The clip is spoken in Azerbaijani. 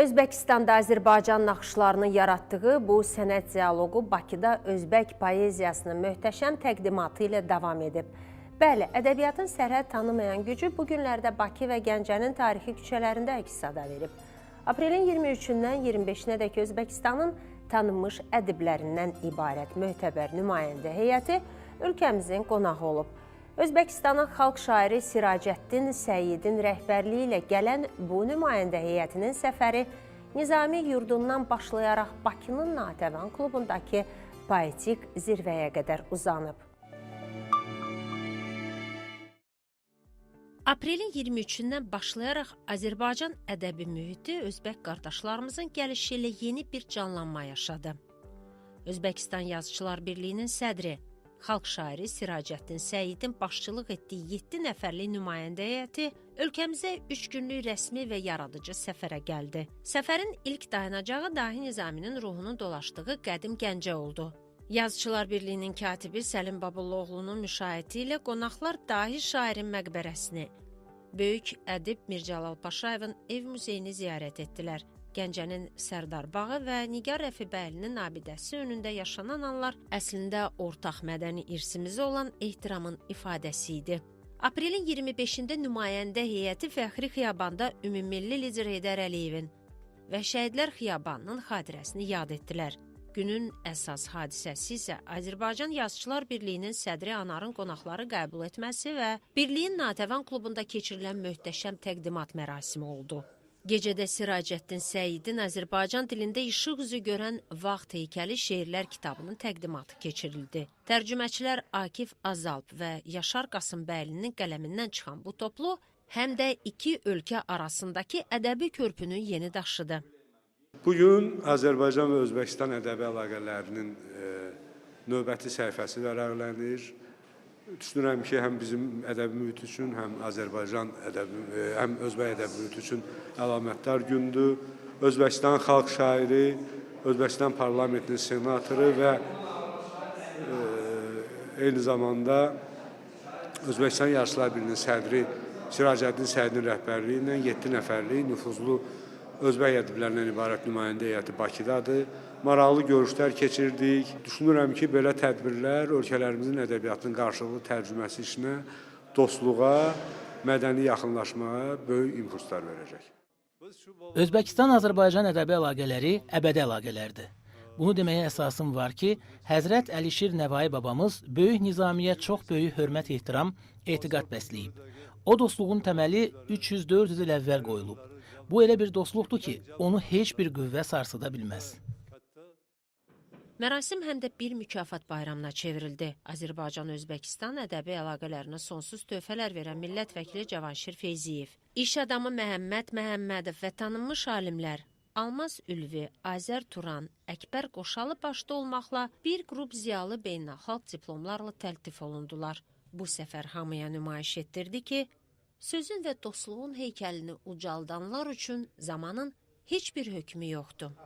Özbəkistanda Azərbaycan naxışlarının yaratdığı bu sənət dialoqu Bakıda Özbək poeziyasının möhtəşəm təqdimatı ilə davam edib. Bəli, ədəbiyyatın sərhəd tanımayan gücü bu günlərdə Bakı və Gəncənin tarixi küçələrində əks-səda verib. Aprelin 23-dən 25-nədək Özbəkistanın tanınmış ədiblərindən ibarət möhtəbər nümayəndə heyəti ölkəmizin qonağı olub. Özbəkistanın xalq şairi Siracəddin Səyyidin rəhbərliyi ilə gələn bu nümayəndə heyətinin səfəri Nizami yurdundan başlayaraq Bakının Natəvan klubundakı poetik zirvəyə qədər uzanıb. Aprelin 23-dən başlayaraq Azərbaycan ədəbi mühiti Özbək qardaşlarımızın gəlişi ilə yeni bir canlanma yaşadı. Özbəkistan Yazıçılar Birliyinin sədri, xalq şairi Siracəddin Səyyidin başçılıq etdiyi 7 nəfərlik nümayəndə heyəti ölkəmizə 3 günlük rəsmi və yaradıcı səfərə gəldi. Səfərin ilk dayanacağı dahi Nizaminin ruhunun dolaşdığı qədim Gəncə oldu. Yazıçılar Birliyinin katibi Səlim Babulluoğlu'nun müşayiəti ilə qonaqlar dahi şairin məqbərəsini, böyük ədib Mircəlal Paşayevin ev muzeyini ziyarət etdilər. Gəncənin Sərdar bağı və Nigar Rəfibəylinin abidəsi önündə yaşanan anlar əslində ortaq mədəni irsimiz olan ehtiramın ifadəsi idi. Aprelin 25-də nümayəndə heyəti Fəxri Xiyabanda Ümummilli lider Heydər Əliyevin və Şəhidlər Xiyabanının xatirəsini yad etdilər. Günün əsas hadisəsi isə Azərbaycan Yazıçılar Birliyinin sədri Anarın qonaqları qəbul etməsi və Birliyin Natəvan klubunda keçirilən möhtəşəm təqdimat mərasimi oldu. Gecədə Siracəddin Səyyidin Azərbaycan dilində işıq üzü görən Vaxt heykəli şeirlər kitabının təqdimatı keçirildi. Tərcüməçilər Akif Azalp və Yaşar Qasımbəylinin qələmindən çıxan bu toplu həm də iki ölkə arasındakı ədəbi körpünün yeni daşıdı. Bugün Azərbaycan və Özbəkistan ədəbi əlaqələrinin növbəti səhifəsi vərəqlənir. Düşünürəm ki, həm bizim ədəbi mühit üçün, həm Azərbaycan ədəbi, həm Özbək ədəbi mühit üçün əlamətdar gündür. Özbəkistan xalq şairi, Özbəkistan parlamentinin senatoru və eyni zamanda Özbəkistan Yazıçılar Birliyinin sədri Siracəddin Səyyidin rəhbərliyi ilə 7 nəfərlik nüfuzlu Özbək ədiblərindən ibarət nümayəndə heyəti Bakıdadır. Maraqlı görüşlər keçirdik. Düşünürəm ki, belə tədbirlər ölkələrimizin ədəbiyyatının qarşılıqlı tərcüməsi işinə, dostluğa, mədəni yaxınlaşmağa böyük impulslar verəcək. Özbəkistan-Azərbaycan ədəbi əlaqələri əbədi əlaqələrdir. Bunu deməyə əsasım var ki, Həzrət Əlişir Nəvai babamız böyük Nizamiyə çox böyük hörmət, ehtiram, etiqad bəsləyib. O dostluğun təməli 300-400 il əvvəl qoyulub. Bu elə bir dostluqdur ki, onu heç bir qüvvə sarsıda bilməz. Mərasim həm də bir mükafat bayramına çevrildi. Azərbaycan-Özbəkistan ədəbi əlaqələrinə sonsuz töhfələr verən millət vəkili Cavanşir Feyziyev, iş adamı Məhəmməd Məhəmmədov və tanınmış alimlər Almaz Ülvi, Azər Turan, Əkbər Qoşalı başda olmaqla bir qrup ziyalı beynəlxalq diplomlarla təltif olundular. Bu səfər hamıya nümayiş etdirdi ki, sözün və dostluğun heykəlini ucaldanlar üçün zamanın heç bir hökmü yoxdur.